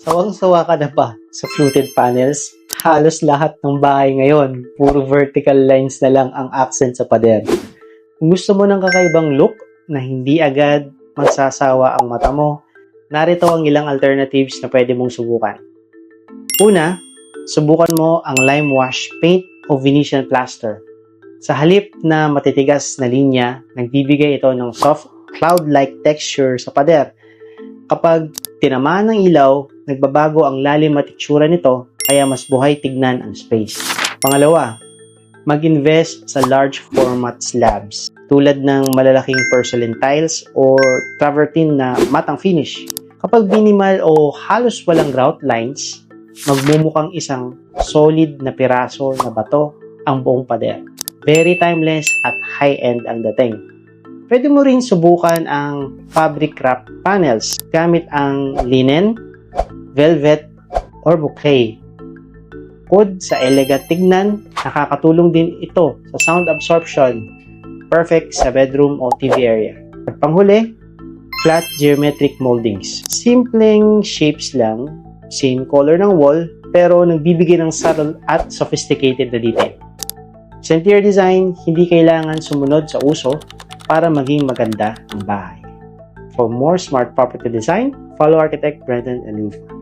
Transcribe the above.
Sawang-sawa ka na ba sa fluted panels? Halos lahat ng bahay ngayon, puro vertical lines na lang ang accent sa pader. Kung gusto mo ng kakaibang look na hindi agad magsasawa ang mata mo, narito ang ilang alternatives na pwede mong subukan. Una, subukan mo ang lime wash paint o Venetian plaster. Sa halip na matitigas na linya, nagbibigay ito ng soft, cloud-like texture sa pader. Kapag tinamaan ng ilaw, nagbabago ang lalim at itsura nito, kaya mas buhay tignan ang space. Pangalawa, mag-invest sa large format slabs tulad ng malalaking porcelain tiles or travertine na matang finish. Kapag minimal o halos walang grout lines, magmumukhang isang solid na piraso na bato ang buong pader. Very timeless at high-end ang dating. Pwede mo rin subukan ang fabric wrap panels gamit ang linen, velvet, or bouquet. Bukod sa elegant tignan, nakakatulong din ito sa sound absorption, perfect sa bedroom o TV area. At panghuli, flat geometric moldings. Simpleng shapes lang, same color ng wall, pero nagbibigay ng subtle at sophisticated na detail. Sa interior design, hindi kailangan sumunod sa uso para maging maganda ang bahay. For more smart property design, follow Architect Brendan Alufa.